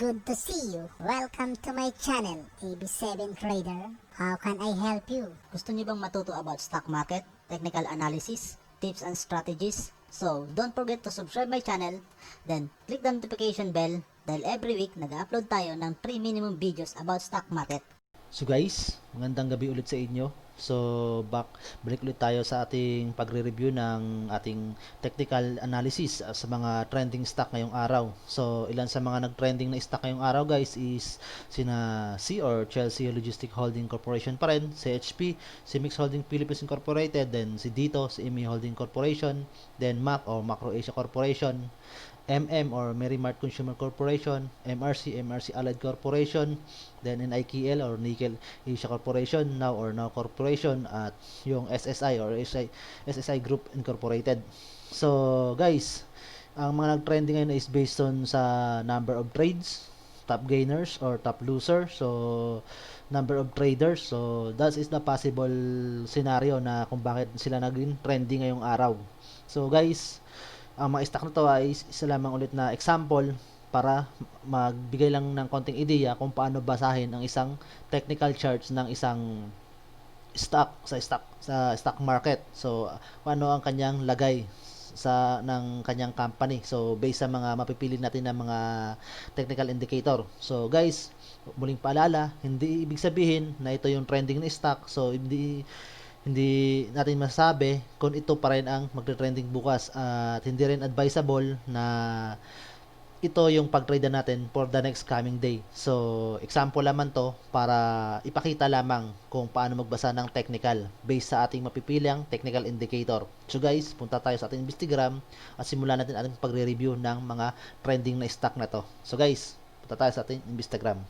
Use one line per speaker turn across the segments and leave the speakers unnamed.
good to see you. Welcome to my channel, AB7 Trader. How can I help you?
Gusto niyo bang matuto about stock market, technical analysis, tips and strategies? So, don't forget to subscribe my channel, then click the notification bell dahil every week nag-upload tayo ng 3 minimum videos about stock market.
So guys, magandang gabi ulit sa inyo. So balik ulit tayo sa ating pagre-review ng ating technical analysis sa mga trending stock ngayong araw. So ilan sa mga nag-trending na stock ngayong araw guys is sina C or Chelsea Logistics Holding Corporation pa rin, CHP, si Mix Holding Philippines Incorporated, then si Dito, si EMI Holding Corporation, then MAC or Macro Asia Corporation, MM or Merrimart Consumer Corporation, MRC Allied Corporation, then NIKL or Nickel Asia Corporation, Now or Now Corporation, at yung SSI or SSI Group Incorporated. So guys, ang mga nag-trending ngayon is based on sa number of trades, top gainers or top loser. So number of traders, so that is the possible scenario na kung bakit sila naging trending ngayong araw. So guys, ang mga stock na to ay isa lamang ulit na example para magbigay lang ng konting ideya kung paano basahin ang isang technical charts ng isang stock sa stock market. So ano ang kanyang lagay ng kanyang company. So based sa mga mapipili natin na mga technical indicator. So guys, muling paalala, hindi ibig sabihin na ito yung trending na stock. So hindi natin masasabi kung ito pa rin ang magte-trending bukas, at hindi rin advisable na ito yung pag-trade natin for the next coming day. So example naman to para ipakita lamang kung paano magbasa ng technical based sa ating mapipilang technical indicator. So guys, punta tayo sa ating Instagram at simulan natin ating pagre-review ng mga trending na stock na to. So guys, punta tayo sa ating Instagram.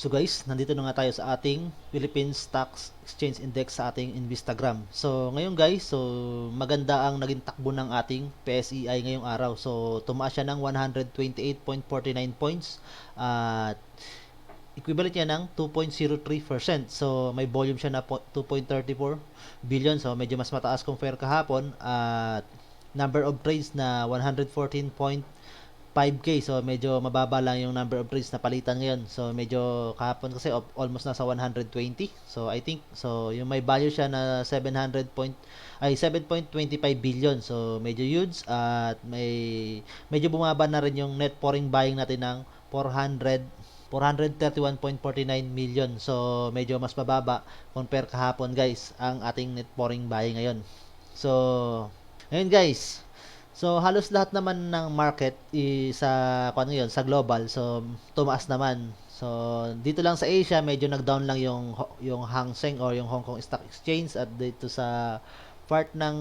So guys, nandito na nga tayo sa ating Philippine Stock Exchange Index sa ating Instagram. So ngayon guys, so maganda ang naging takbo ng ating PSEI ngayong araw. So tumaas siya ng 128.49 points at equivalent niya ng 2.03%. So may volume siya na 2.34 billion. So medyo mas mataas compare kahapon, at number of trades na 114.5K. So medyo mababa lang yung number of trades na palitan ngayon. So medyo kahapon kasi almost nasa 120. So I think so yung may value siya na 7.25 billion. So medyo huge, at medyo bumaba na rin yung net foreign buying natin ng 431.49 million. So medyo mas mababa compare kahapon guys ang ating net foreign buying ngayon. So ngayon guys, so halos lahat naman ng market sa global, so tumaas naman. So dito lang sa Asia medyo nag-down lang yung Hang Seng or yung Hong Kong Stock Exchange, at dito sa part ng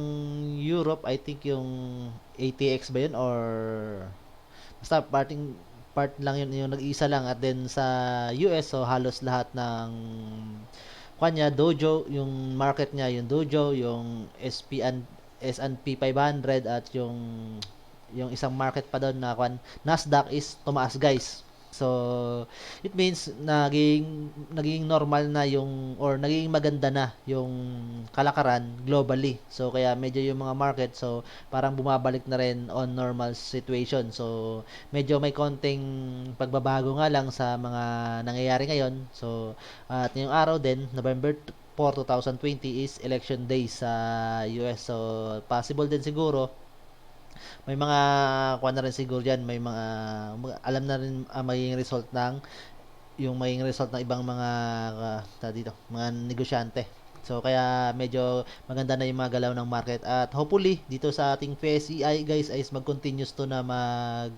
Europe, I think yung ATX ba yun, or basta part lang yun, yung nag-isa lang. At then sa US, so halos lahat ng Dojo, yung market niya, yung Dojo, yung S&P 500, at yung isang market pa doon na Nasdaq is tumaas guys. So it means naging normal na yung, or naging maganda na yung kalakaran globally. So kaya medyo yung mga market, so parang bumabalik na rin on normal situation. So medyo may konting pagbabago nga lang sa mga nangyayari ngayon. So at ngayong araw din, November 4, 2020 is election day sa US. So possible din siguro may mga na rin siguro diyan, may mga alam na rin magiging result ng ibang mga mga negosyante. So kaya medyo maganda na yung mga galaw ng market, at hopefully dito sa ating PSEI guys ay mag-continuous to na na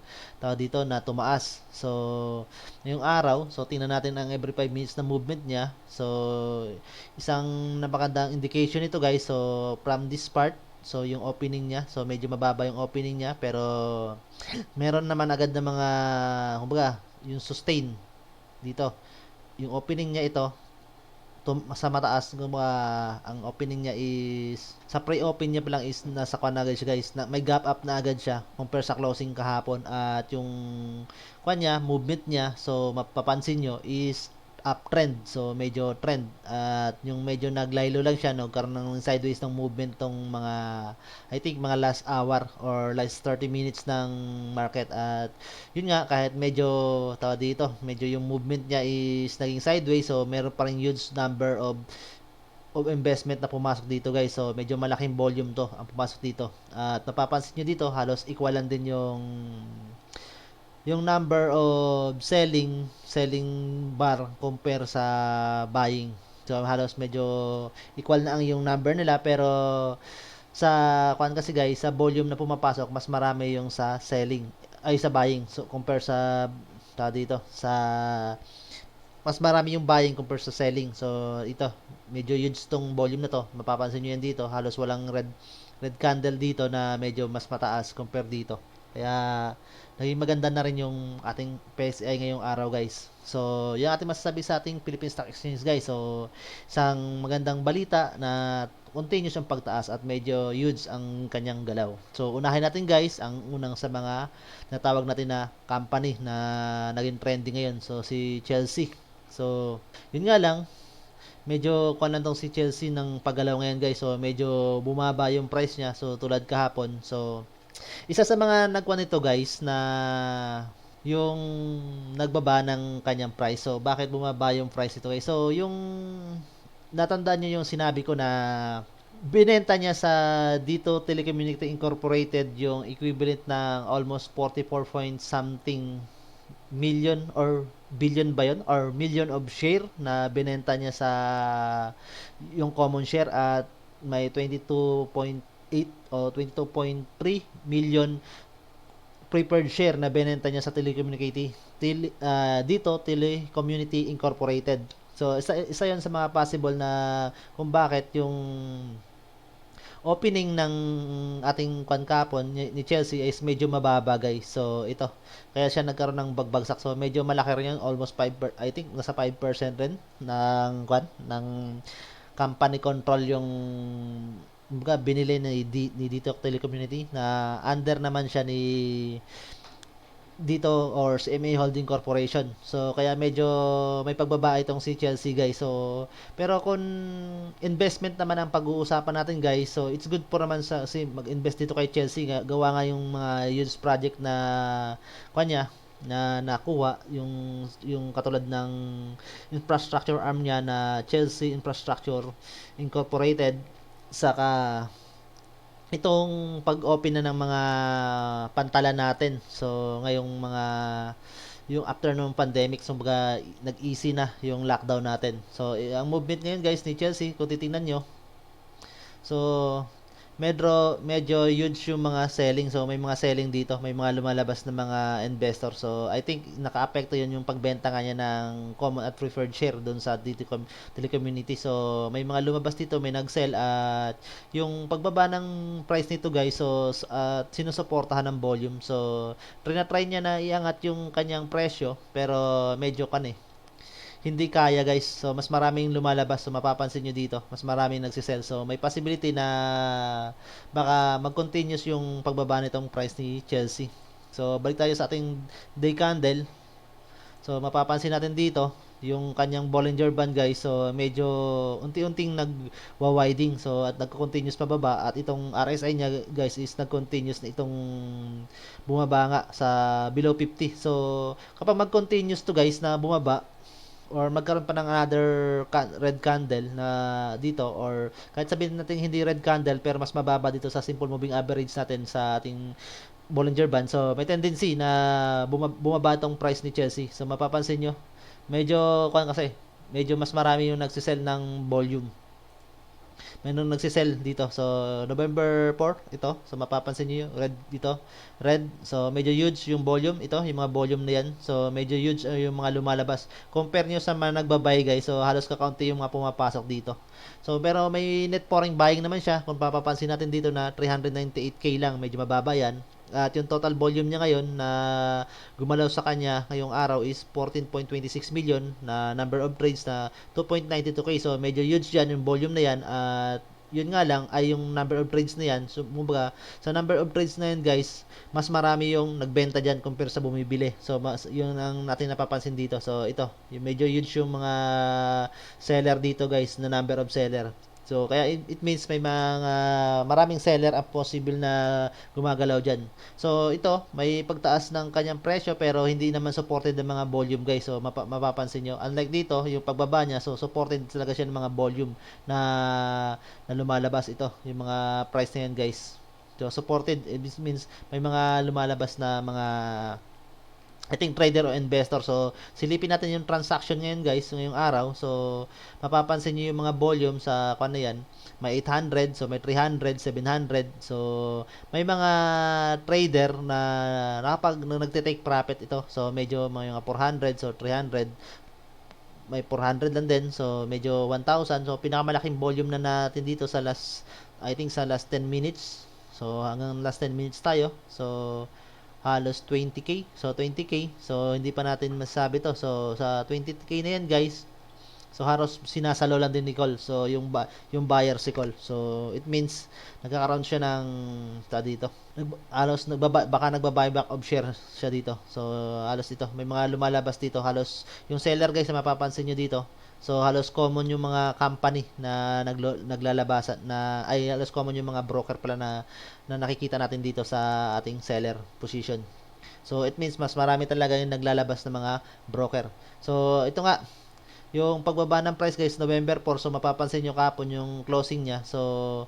tumaas. So ngayong araw, so tingnan natin ang every 5 minutes na movement niya. So isang napakandang indication nito guys. So from this part, so yung opening niya, so medyo mababa yung opening niya, pero meron naman agad na mga kumbaga yung sustain dito. Yung opening niya ito sa mataas, ang opening niya is sa pre-open niya pa lang is nasa agad siya guys, na may gap up na agad siya compare sa closing kahapon. At yung movement niya, so mapapansin nyo is uptrend. So medyo trend at yung medyo naglaylo lang siya, nagkaroon ng sideways ng movement tong mga I think mga last hour or last 30 minutes ng market. At yun nga, kahit medyo tawag dito, medyo yung movement niya is naging sideways, so meron pa ring huge number of investment na pumasok dito guys. So medyo malaking volume to ang pumasok dito. At napapansin nyo dito, halos equal lang din yung number of selling bar compare sa buying. So halos medyo equal na ang yung number nila, pero sa kuan kasi guys, sa volume na pumapasok, mas marami yung sa selling ay sa buying. So compare sa dito sa mas marami yung buying compare sa selling. So ito, medyo huge tong volume na to. Mapapansin niyo yan dito, halos walang red candle dito na medyo mas mataas compare dito. Kaya naging maganda na rin yung ating PSI ngayong araw guys. So yung ating masasabi sa ating Philippine Stock Exchange guys. So isang magandang balita na continuous ang pagtaas at medyo huge ang kanyang galaw. So unahin natin guys ang unang sa mga natawag natin na company na naging trending ngayon. So si Chelsea. So yun nga lang, medyo kuan lang tong si Chelsea ng paggalaw ngayon guys. So medyo bumaba yung price niya. So tulad kahapon. So isa sa mga nagkuha nito guys na yung nagbaba ng kanyang price. So bakit bumaba yung price nito guys? So yung natandaan niyo yung sinabi ko na binenta niya sa Dito Telecommunications Incorporated yung equivalent ng almost 44 point something million or billion ba yun? Or million of share na binenta niya sa yung common share, at may 22.8 o 22.3 million preferred share na binenta niya sa Dito Telecommunity Incorporated. So isa 'yon sa mga possible na kung bakit yung opening ng ating kapon ni Chelsea is medyo mababa guys. So ito, kaya siya nagkaroon ng bagbagsak. So medyo malaki rin yung almost 5 I think nasa 5% rin ng company control yung binili ni Dito Telecommunity, na under naman siya ni Dito or CMA Holding Corporation. So kaya medyo may pagbaba itong si Chelsea guys. So pero kung investment naman ang pag-uusapan natin guys, so it's good po naman sa si mag-invest dito kay Chelsea. Gawa nga yung mga huge project na kanya na nakuha, yung katulad ng infrastructure arm niya na Chelsea Infrastructure Incorporated, saka itong pag-open na ng mga pantalan natin. So ngayong yung after ng pandemic, so nag-easy na yung lockdown natin. So ang movement ngayon guys ni Chelsea, kung titingnan nyo, so medyo huge yung mga selling. So may mga selling dito, may mga lumalabas na mga investor. So I think naka-apekto yun yung pagbenta nga niya ng common at preferred share doon sa Dito Telecommunity. So may mga lumabas dito, may nag-sell, at yung pagbaba ng price nito guys, so sinusuportahan ng volume. So try niya na iangat yung kanyang presyo, pero medyo hindi kaya guys. So mas maraming lumalabas. So mapapansin nyo dito, mas maraming nagsisell. So may possibility na baka mag-continuous yung pagbaba nitong price ni Chelsea. So balik tayo sa ating day candle. So mapapansin natin dito yung kanyang Bollinger Band guys. So medyo unti-unting nagwa-widening. So at nagko-continuous pababa, at itong RSI niya guys is nag-continuous na itong bumaba nga sa below 50. So kapag mag-continuous to guys na bumaba, or magkaroon pa ng another red candle na dito, or kahit sabihin natin hindi red candle pero mas mababa dito sa simple moving average natin sa ating Bollinger Band, so may tendency na bumaba tong price ni Chelsea. So mapapansin nyo, medyo kasi medyo mas marami yung nagsisell ng volume. Mayroong nagsisell dito. So November 4 ito. So mapapansin niyo yung red dito. Red. So medyo huge yung volume. Ito, yung mga volume na yan. So medyo huge yung mga lumalabas. Compare niyo sa mga nagbabay guys. So halos kakaunti yung mga pumapasok dito. So pero may net foreign buying naman siya. Kung papapansin natin dito na 398k lang. Medyo mababa yan. At yung total volume niya ngayon na gumalaw sa kanya ngayong araw is 14.26 million na number of trades na 2.92k. So medyo huge yan yung volume na yan. At yun nga lang ay yung number of trades na yan. So kumbaga, sa number of trades na yan guys, mas marami yung nagbenta diyan compare sa bumibili. So yun ang natin napapansin dito. So ito, yung medyo huge yung mga seller dito guys, na number of seller. So, kaya it means may mga maraming seller ang possible na gumagalaw dyan. So, ito, may pagtaas ng kanyang presyo pero hindi naman supported ng mga volume guys. So, mapapansin nyo. Unlike dito, yung pagbaba niya, so supported talaga siya ng mga volume na lumalabas ito. Yung mga price na yan guys. So, supported, it means may mga lumalabas na mga I think trader o investor. So, silipin natin yung transaction ngayon guys, ngayong araw. So, mapapansin nyo yung mga volume sa kung ano yan. May 800, so may 300, 700. So, may mga trader na nagte-take profit ito. So, medyo mga 400, so 300. May 400 lang din. So, medyo 1,000. So, pinakamalaking volume na natin dito sa I think sa last 10 minutes. So, hanggang last 10 minutes tayo. So, halos 20k. So 20k. So hindi pa natin masabi to. So sa 20k na yan, guys. So halos sinasalo lang din ni Cole. So yung buyer si Cole. So it means nagkakaroon siya ng dito. Halos baka nagba-buyback of share siya dito. So halos dito may mga lumalabas dito. Halos yung seller guys, na mapapansin niyo dito. So halos common yung mga company na naglalabasan na ay halos common yung mga broker pala na nakikita natin dito sa ating seller position. So it means mas marami talaga yung naglalabas ng mga broker. So ito nga yung pagbaba ng price guys, November 4. So mapapansin niyo kapon yung closing niya. So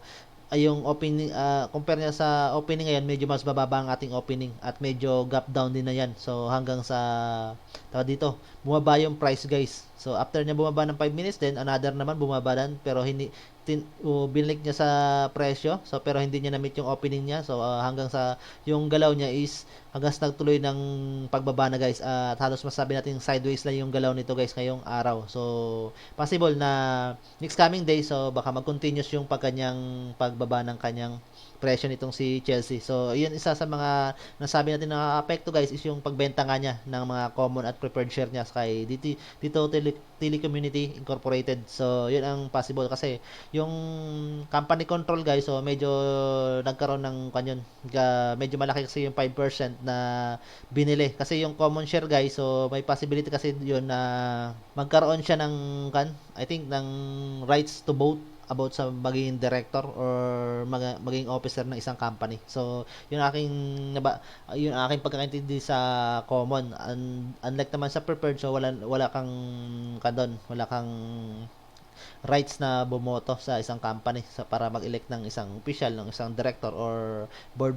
ay yung opening compare niya sa opening ngayon, medyo mas bababa ang ating opening at medyo gap down din na yan. So hanggang sa dito bumaba yung price guys. So after niya bumaba ng 5 minutes, then another naman bumaba din, pero hindi binlik niya sa presyo. So pero hindi niya na-meet yung opening niya. So hanggang sa yung galaw niya is hanggang sa nagtuloy ng pagbaba na guys. At halos masabi natin sideways lang yung galaw nito guys ngayong araw. So possible na next coming day, so baka mag-continuous yung kanyang pagbaba ng kanyang presyo nitong si Chelsea. So, yun isa sa mga nasabi natin na apekto guys is yung pagbenta nga niya ng mga common at preferred share niya kay dito Telecommunity Incorporated. So, yun ang possible kasi yung company control guys, so medyo nagkaroon ng kanyon. Medyo malaki kasi yung 5% na binili. Kasi yung common share guys, so may possibility kasi yun na magkaroon siya ng I think ng rights to vote about sa maging director or maging officer ng isang company. So, yun aking pagkakaintindi sa common. Unlike naman sa preferred, so wala kang wala kang rights na bumoto sa isang company para mag-elect ng isang official, ng isang director or board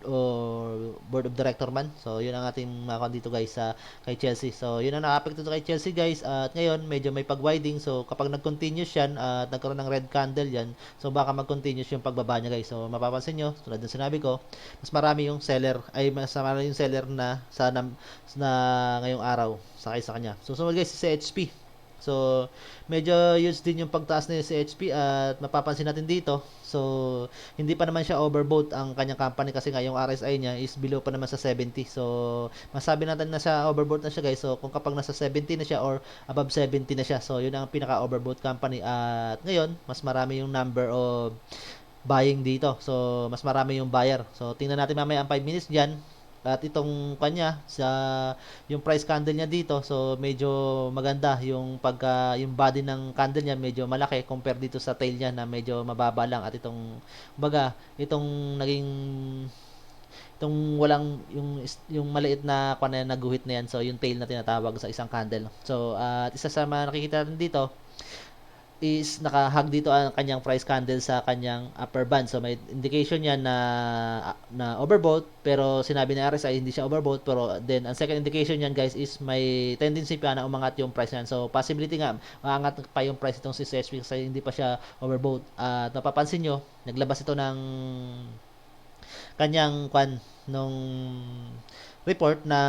of director man. So yun ang ating mga dito guys sa kay Chelsea. So yun ang nakapekto kay Chelsea guys. At ngayon medyo may pag-widening. So kapag nag-continuous yan at nagkaroon ng red candle yan, so baka mag-continuous yung pagbaba niya guys. So mapapansin nyo, tulad ng sinabi ko, mas marami yung seller na ngayong araw sa kanya. So sumunod guys si HP. So, medyo huge din yung pagtaas na sa HP at mapapansin natin dito. So, hindi pa naman siya overbought ang kanyang company kasi nga yung RSI niya is below pa naman sa 70. So, masabi natin na siya overbought na siya guys. So, kung kapag nasa 70 na siya or above 70 na siya. So, yun ang pinaka-overbought company. At ngayon, mas marami yung number of buying dito. So, mas marami yung buyer. So, tingnan natin mamaya ang 5 minutes dyan. At itong kanya yung price candle niya dito, so medyo maganda yung yung body ng candle niya medyo malaki compare dito sa tail niya na medyo mababa lang. At itong walang yung maliit na naguhit na yan, so yung tail na tinatawag sa isang candle. So at isa sa mga nakikita natin dito is nakahag dito ang kanyang price candle sa kanyang upper band. So may indication yan na overbought, pero sinabi ng RSI hindi siya overbought. Pero then ang second indication yan guys is may tendency pa na umangat yung price yan. So possibility nga maangat pa yung price itong si CSP kasi hindi pa siya overbought. At napapansin nyo, naglabas ito ng kanyang nung report na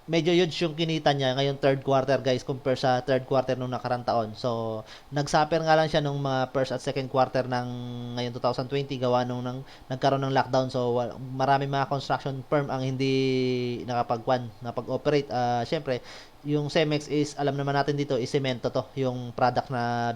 medyo huge yung kinita niya ngayong third quarter guys compare sa third quarter nung nakarang taon. So, nagsuffer nga lang siya nung mga first at second quarter ng ngayon 2020 gawa nung nagkaroon ng lockdown. So, marami mga construction firm ang hindi nakapag-operate. Syempre, yung Cemex is alam naman natin dito is semento to, yung product na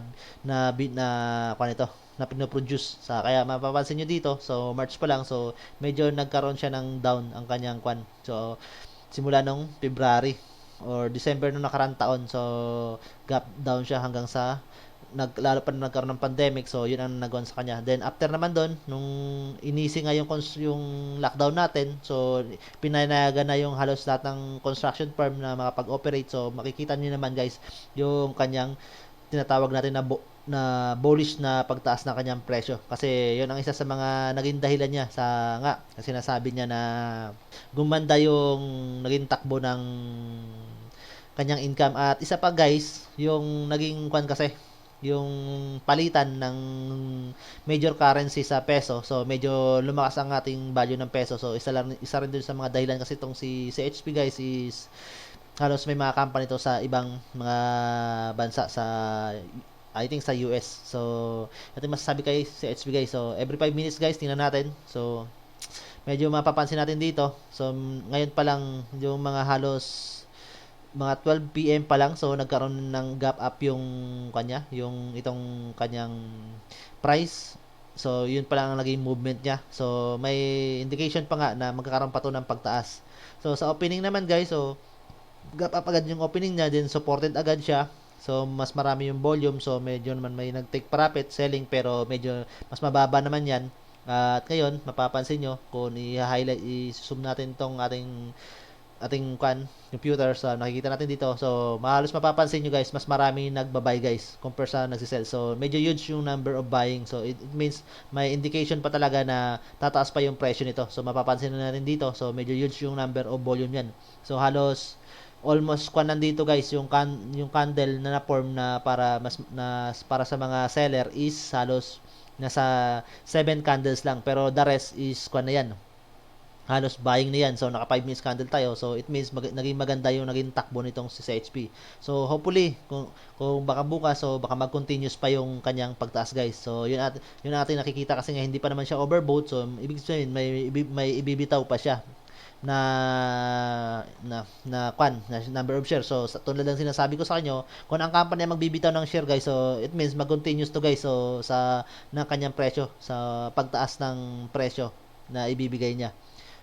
na pinoproduce. Kaya mapapansin nyo dito, so March pa lang, so medyo nagkaroon siya ng down ang kanyang kwan. So simula nung February or December nung nakarang taon, so gap down siya hanggang sa lalo pa na nagkaroon ng pandemic, so yun ang nagawan sa kanya. Then after naman doon, nung inisi nga yung lockdown natin, so pinayagan na yung halos lahat ng construction firm na makapag-operate. So makikita niyo naman guys yung kanyang tinatawag natin na bullish na pagtaas ng kanyang presyo, kasi yun ang isa sa mga naging dahilan niya kasi nasabi niya na gumanda yung naging takbo ng kanyang income. At isa pa guys, yung naging kwan kasi yung palitan ng major currency sa peso, so medyo lumakas ang ating value ng peso. So isa rin din sa mga dahilan kasi itong si HP guys is halos may mga company to sa ibang mga bansa sa I think sa US. So ito yung masasabi kay si HP guys. So every 5 minutes guys tingnan natin, so medyo mapapansin natin dito. So ngayon pa lang yung mga halos mga 12 PM pa lang, so nagkaroon ng gap up yung itong kanyang price. So yun pa lang ang naging movement niya. So may indication pa nga na magkakaroon pa to ng pagtaas. So sa opening naman guys, so gap up agad yung opening niya, din supported agad siya. So mas marami yung volume, so medyo naman may nag-take profit selling, pero medyo mas mababa naman yan. At ngayon mapapansin nyo kung i-highlight, i-zoom natin tong ating computer, so nakikita natin dito, so halos mapapansin nyo guys, mas marami nagba-buy guys compare sa nagsisell. So medyo huge yung number of buying, so it means may indication pa talaga na tataas pa yung presyo nito. So mapapansin na natin dito, so medyo huge yung number of volume yan. So halos almost nandito guys yung candle na form na para sa mga seller is halos nasa 7 candles lang, pero the rest is na yan, halos buying na yan. So naka 5 minutes candle tayo, so it means naging maganda yung naging takbo nitong si HP. So hopefully kung baka bukas, so baka mag-continuous pa yung kanyang pagtaas guys. So yun natin nakikita, kasi nga hindi pa naman siya overbought, so ibig sabihin may ibibitaw pa siya na number of shares. So tulad ng sinasabi ko sa inyo, kung ang company ay magbibitaw ng share guys, so it means mag-continuous to guys, so sa ng kanyang presyo, sa pagtaas ng presyo na ibibigay niya.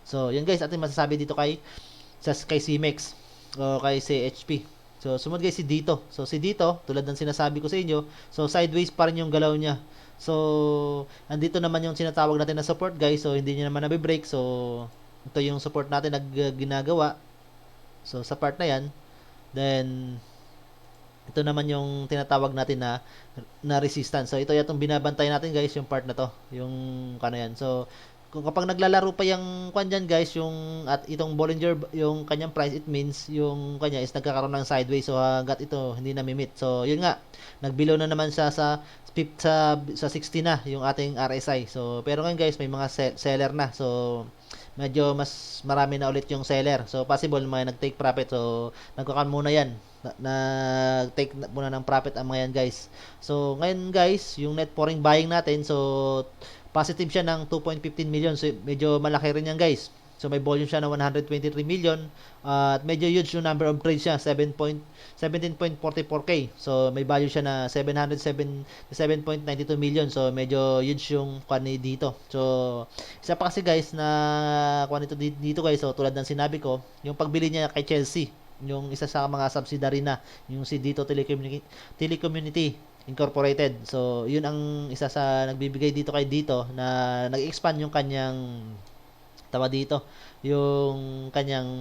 So, yun guys, ating masasabi dito kay CEMEX o kay CHP. So, sumunod guys si Dito. So, si Dito, tulad ng sinasabi ko sa inyo, so sideways pa rin yung galaw niya. So, andito naman yung sinatawag natin na support guys. So, hindi niya naman nabe-break. So, ito yung support natin na ginagawa. So, sa part na yan, then ito naman yung tinatawag natin na resistance. So, ito yung binabantay natin guys, yung part na to, yung yan. So, kung kapag naglalaro pa yung dyan guys, at itong Bollinger yung kanyang price, it means yung kanya is nagkakaroon ng sideways. So hanggat ito hindi na mimit, so yun nga, nagbelow na naman siya sa 60 na yung ating RSI. So pero ngayon guys, may mga seller na, so medyo mas marami na ulit yung seller. So possible may nag-take profit, so nagkakan muna yan, nag-take muna ng profit ang mga yan guys. So ngayon guys, yung net foreign buying natin, so positive siya ng 2.15 million. So medyo malaki rin yan guys. So may volume siya ng 123 million. At medyo huge yung number of trades siya, 17.44k. So may value siya na 707.92 million. So medyo huge yung kwani dito. So isa pa kasi guys na kwani dito guys, so tulad ng sinabi ko, yung pagbili niya kay Chelsea, yung isa sa mga subsidiary na, yung si Dito Telecommunity Incorporated. So, yun ang isa sa nagbibigay dito kay Dito na nag-expand yung kanyang yung kanyang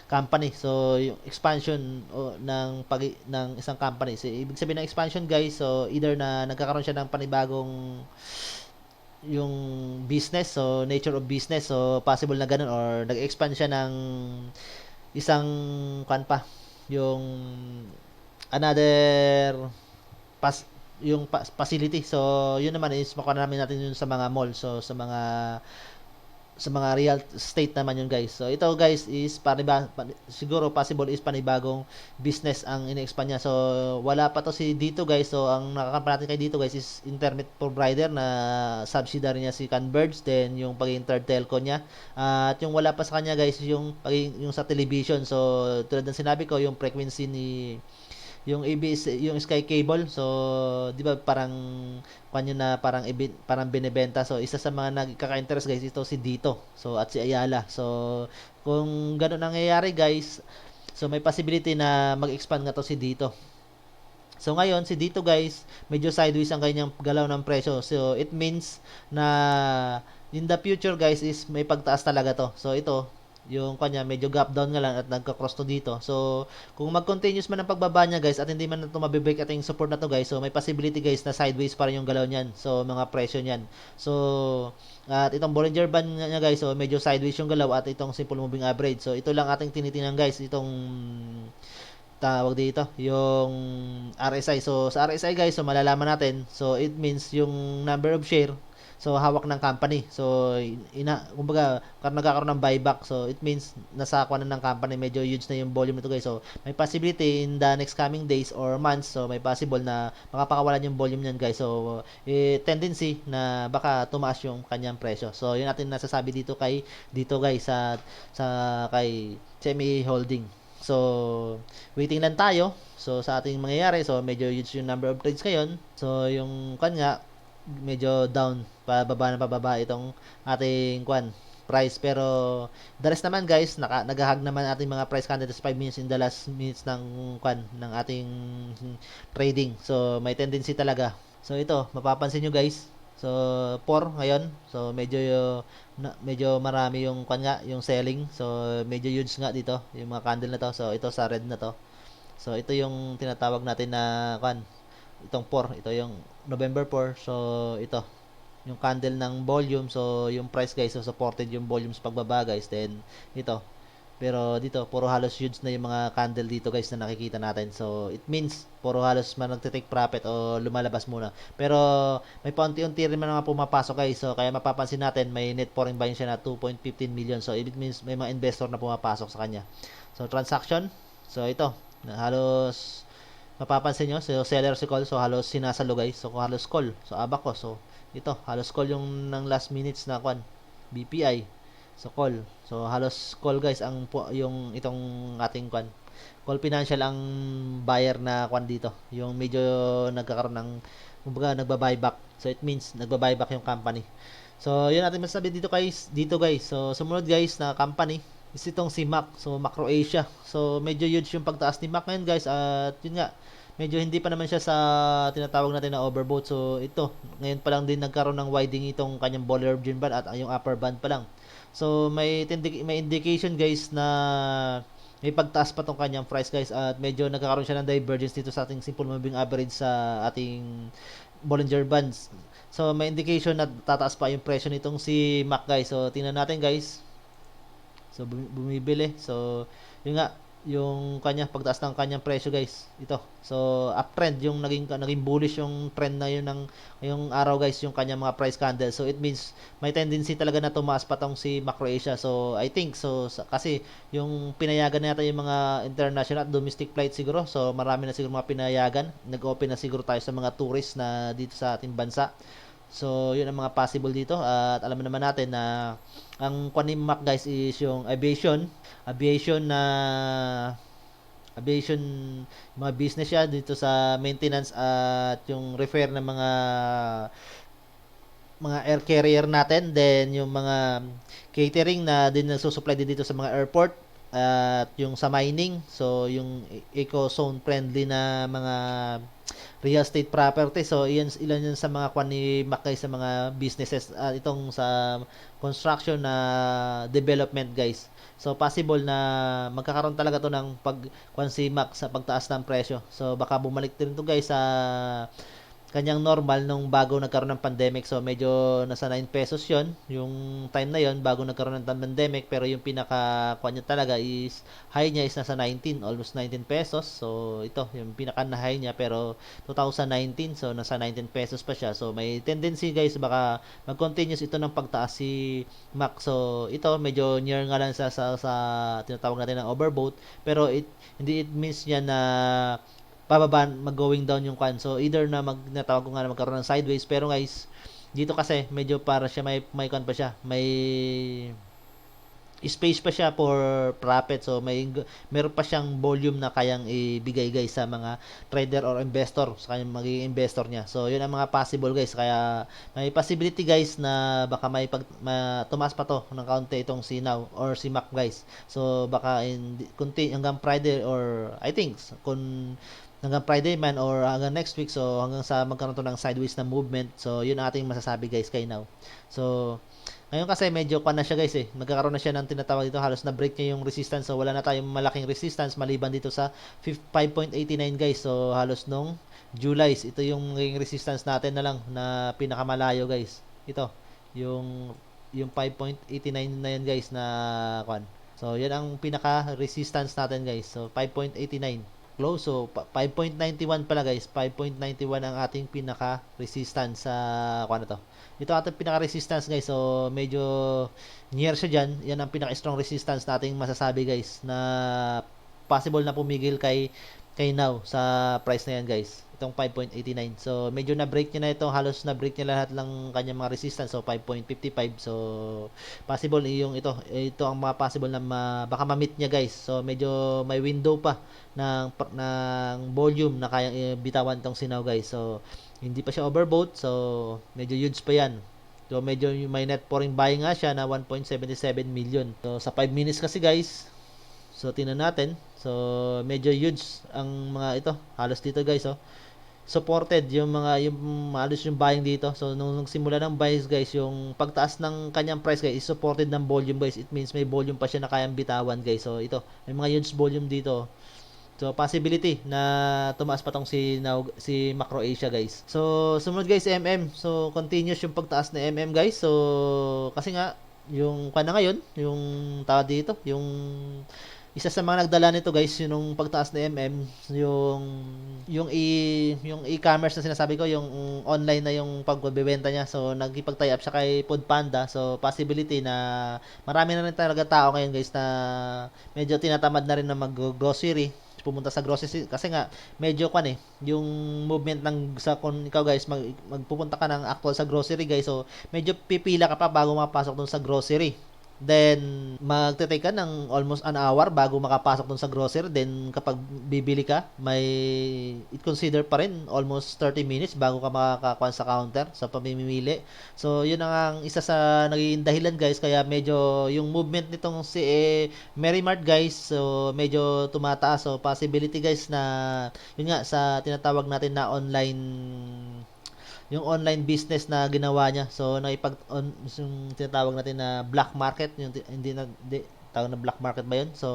company. So, yung expansion ng isang company. So, ibig sabihin ng expansion guys, so either na nagkakaroon siya ng panibagong yung business, so nature of business, so possible na ganun, or nag-expand siya ng isang yung another facility. So yun naman is makuha namin natin yun sa mga mall, so sa mga real estate naman yun guys. So ito guys is siguro possible is panibagong business ang ine-expand niya. So wala pa to si Dito guys. So ang nakakampan natin kay Dito guys is internet provider na subsidiary niya si Converge, then yung pagiging third telco niya. At yung wala pa sa kanya guys yung sa television. So tulad ng sinabi ko, yung frequency yung ABS, yung Sky Cable. So, 'di ba parang kanyo na parang binebenta. So, isa sa mga nagkaka-interest guys ito si Dito. So, at si Ayala. So, kung gano'n nangyayari guys, so may possibility na mag-expand nga to si Dito. So ngayon, si dito guys, medyo sideways ang kanyang galaw ng presyo. So it means na in the future guys is may pagtaas talaga to. So ito, yung kanya medyo gap down nga lang at nagka-cross to dito. So kung mag-continuous man ang pagbaba niya guys at hindi man ito mabibreak at yung support na to guys, so may possibility guys na sideways pa rin yung galaw niyan. So mga presyo niyan. So at itong Bollinger Band niya guys, so medyo sideways yung galaw at itong simple moving average. So ito lang ating tinitingnan guys, itong tawag dito, yung RSI. So, sa RSI guys, so malalaman natin. So, it means yung number of share. So, hawak ng company. So, kumbaga, nagkakaroon ng buyback. So, it means nasa kuwanan ng company. Medyo huge na yung volume nito guys. So, may possibility in the next coming days or months. So, may possible na makapakawalan yung volume niyan guys. So, tendency na baka tumaas yung kanyang presyo. So, yun natin nasasabi dito guys sa kay CME Holding. So, waiting lang tayo. So, sa ating mangyayari, so medyo huge yung number of trades ngayon. So, yung kanya medyo down, pababa itong ating price. Pero the rest naman guys, nagahag naman ating mga price candidates 5 minutes in the last minutes ng ating trading. So, may tendency talaga. So, ito, mapapansin nyo guys. So, 4 ngayon. So, medyo marami yung yung selling. So, medyo huge nga dito, yung mga candle na to. So, ito sa red na to. So, ito yung tinatawag natin na itong 4. Ito yung November 4. So, ito yung candle ng volume. So, yung price guys, so supported yung volumes pagbaba guys. Then, ito. Pero dito, puro halos huge na yung mga candle dito guys na nakikita natin. So, it means, puro halos man nagtitake profit o lumalabas muna. Pero, may paunti-unti rin man mga pumapasok guys. So, kaya mapapansin natin, may net foreign buying siya na 2.15 million. So, it means may mga investor na pumapasok sa kanya. So, transaction. So, ito, halos, mapapansin nyo, so seller si call. So, halos sinasalo guys. So, halos call. So, abako. So, ito, halos call yung ng last minutes na BPI. So, call. So, halos call guys yung itong ating Call Financial ang buyer na dito. Yung medyo nagkakaroon ng kumbaga nagba-buyback. So, it means nagba-buyback yung company. So, yun natin masasabi dito guys. So, sumunod guys na company is itong si Mac. So, Macro Asia. So, medyo huge yung pagtaas ni Mac ngayon guys. At yun nga, medyo hindi pa naman siya sa tinatawag natin na overbought. So, ito, ngayon pa lang din nagkaroon ng widening itong kanyang Bollinger Band at yung upper band pa lang. So, may indication guys na may pagtaas pa tong kanyang price guys at medyo nagkakaroon siya ng divergence dito sa ating simple moving average sa ating Bollinger Bands. So, may indication na tataas pa yung presyo nitong si Mac guys. So, tingnan natin guys. So, bumibili. So, yun nga, yung pagtaas ng kanyang presyo guys. Ito. So, uptrend yung naging bullish yung trend na yun yung araw guys, yung kanyang mga price candle. So, it means may tendency talaga na tumaas pa tong si Macro Asia. So, I think kasi yung pinayagan na yata yung mga international at domestic flight siguro. So, marami na siguro mga pinayagan. Nag-open na siguro tayo sa mga tourists na dito sa ating bansa. So, yun ang mga possible dito. At alam naman natin na ang Mac guys is yung aviation mga business siya dito sa maintenance at yung repair ng mga air carrier natin, then yung mga catering na din nagsusupply din dito sa mga airport at yung sa mining, so yung eco-zone friendly na mga real estate property. So ilan yan sa mga ni Mac guys sa mga businesses at itong sa construction na development guys. So possible na magkakaroon talaga to ng si Mac sa pagtaas ng presyo. So baka bumalik din to guys sa kanyang normal nung bago nagkaroon ng pandemic. So medyo nasa 9 pesos yon yung time na yon bago nagkaroon ng pandemic, pero yung pinaka niya talaga is high niya is nasa 19, almost 19 pesos. So ito yung pinaka na high niya, pero 2019, so nasa 19 pesos pa siya. So may tendency guys baka mag-continuous ito ng pagtaas si Mac. So ito medyo near nga lang sa tinatawag natin ng overbought, pero hindi it means niya na pababa, mag-going down yung So, either na natawag ko nga na magkaroon ng sideways. Pero guys, dito kasi, medyo para siya may pa siya. space pa siya for profit. So meron pa siyang volume na kayang ibigay guys sa mga trader or investor, sa kanyang magiging investor niya. So yun ang mga possible guys. Kaya may possibility guys na baka tumaas pa to ng kaunti itong si Now or si Mac guys. So baka kunti hanggang Friday, or I think kung hanggang Friday man or hanggang next week, so hanggang sa magkaroon to ng sideways na movement. So yun ang ating masasabi guys kay Now. So ngayon kasi medyo na siya guys magkakaroon na siya ng tinatawag dito, halos na break niya yung resistance. So wala na tayong malaking resistance maliban dito sa 5.89 guys. So halos nung July, ito yung resistance natin na lang na pinakamalayo guys. Ito yung 5.89 na yan guys na kwan. So yan ang pinaka resistance natin guys. So 5.89 close. So 5.91 pala guys. 5.91 ang ating pinaka resistance sa kwan na to. Ito ating pinaka-resistance guys. So medyo near siya dyan. Yan ang pinaka-strong resistance nating masasabi guys, na possible na pumigil kay Now sa price na yan guys. Itong 5.89. So medyo na-break niya na ito. Halos na-break niya lahat ng kanyang mga resistance. So 5.55. So possible ito ang mga possible na baka ma-meet niya guys. So medyo may window pa ng volume na kayang bitawan tong sinaw guys. So hindi pa siya overbought, so medyo huge pa yan. So medyo may net pouring buying nga siya na 1.77 million. So sa 5 minutes kasi guys, so tingnan natin. So medyo huge ang mga ito. Halos dito guys, supported yung halos yung buying dito. So nung simula ng buys guys, yung pagtaas ng kanyang price guys is supported ng volume guys. It means may volume pa siya na kayang bitawan guys. So ito, may mga huge volume dito. So possibility na tumaas pa tong si Macro Asia guys. So sumunod guys So continuous yung pagtaas na guys. So kasi nga yung ngayon, yung tawag dito, yung isa sa mga nagdala nito guys, yung pagtaas na yung e-commerce na sinasabi ko, yung online na yung pagbebenta niya. So nagkipag-tie up siya kay Foodpanda. So possibility na marami na rin talaga tao ngayon guys na medyo tinatamad na rin na mag-grocery, pumunta sa grocery kasi nga medyo yung movement kung ikaw guys magpupunta ka ng actual sa grocery guys, so medyo pipila ka pa bago makapasok dun sa grocery. Then magte-take ka ng almost an hour bago makapasok dun sa grocery. Then kapag bibili ka, it consider pa rin almost 30 minutes bago ka makakakuha sa counter sa pamimili. So yun ang isa sa naging dahilan guys kaya medyo yung movement nitong si Merrimart guys, so medyo tumataas. So possibility guys na yun nga sa tinatawag natin na yung online business na ginawa niya. So yung tinatawag natin na black market, yung tawag na black market ba yun? So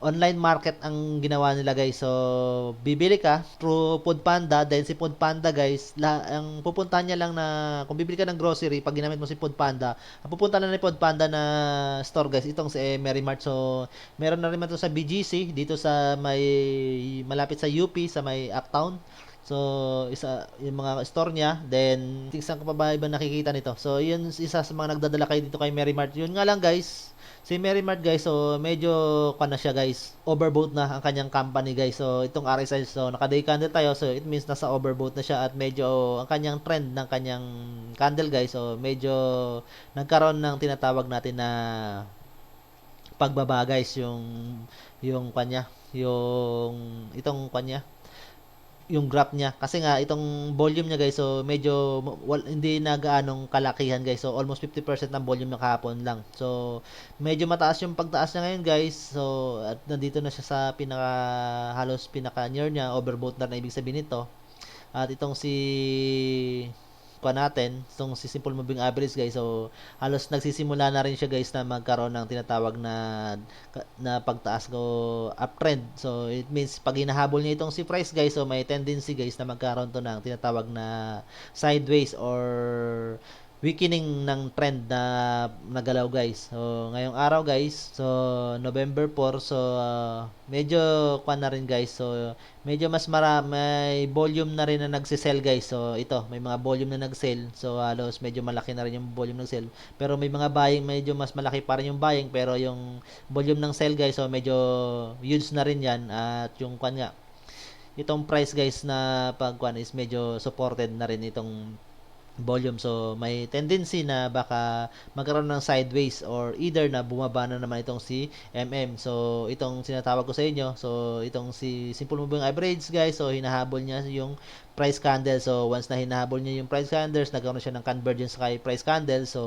online market ang ginawa nila guys. So bibili ka through Foodpanda, then si Foodpanda guys, ang pupuntahan niya lang na kung bibili ka ng grocery, pag ginamit mo si Foodpanda, ang pupunta na ni Foodpanda na store guys, itong si Merrimart. So meron na rin ito sa BGC dito sa malapit sa UP sa may Uptown. So yung mga store niya, then saan ka pa ba ibang nakikita nito? So yun isa sa mga nagdadala kayo dito kay Merrimart. Yun nga lang guys, si Merrimart guys, so medyo na siya guys, overbought na ang kanyang company guys. So itong RSI, so naka-day candle tayo, so it means nasa overbought na siya at medyo ang kanyang trend ng kanyang candle guys, so medyo nagkaroon ng tinatawag natin na pagbaba guys, yung kanya, itong kanya, yung graph niya kasi nga itong volume niya guys, so medyo hindi na gaanong kalakihan guys. So almost 50% ng volume ng kahapon lang. So medyo mataas yung pagtaas niya ngayon guys. So at nandito na siya sa halos pinaka near niya, overbought na ibig sabihin nito. At itong itong si simple moving average guys, so halos nagsisimula na rin siya guys na magkaroon ng tinatawag na pagtaas uptrend. So it means pag hinahabol niya itong si price guys, so may tendency guys na magkaroon to ng tinatawag na sideways or weakening ng trend na nagalaw guys. So ngayong araw guys, so November 4, so medyo na rin guys. So medyo mas may volume na rin na nagsisell guys. So ito, may mga volume na nagsell. So halos medyo malaki na rin yung volume ng sell. Pero may mga buying, medyo mas malaki pa rin yung buying, pero yung volume ng sell guys, so medyo huge na rin yan. At yung itong price guys na is medyo supported na rin itong volume. So, may tendency na baka magkaroon ng sideways or either na bumaba na naman itong si MM. So, itong sinatawag ko sa inyo. So, itong si Simple Moving Average, guys. So, hinahabol niya yung price candle. So, once na hinahabol niya yung price candles, nagkaroon siya ng convergence kay price candle. So,